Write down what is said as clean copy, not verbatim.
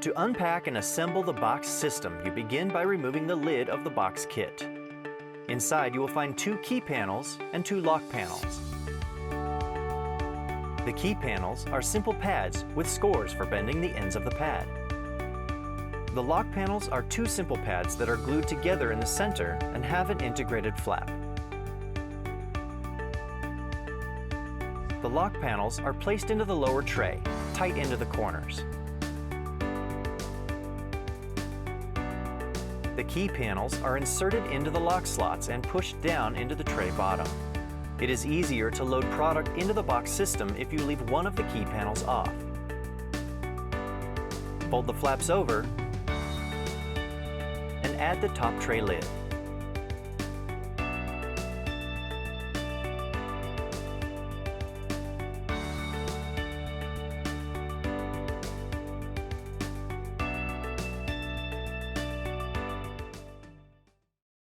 To unpack and assemble the box system, you begin by removing the lid of the box kit. Inside, you will find 2 key panels and 2 lock panels. The key panels are simple pads with scores for bending the ends of the pad. The lock panels are 2 simple pads that are glued together in the center and have an integrated flap. The lock panels are placed into the lower tray, tight into the corners. The key panels are inserted into the lock slots and pushed down into the tray bottom. It is easier to load product into the box system if you leave one of the key panels off. Fold the flaps over and add the top tray lid.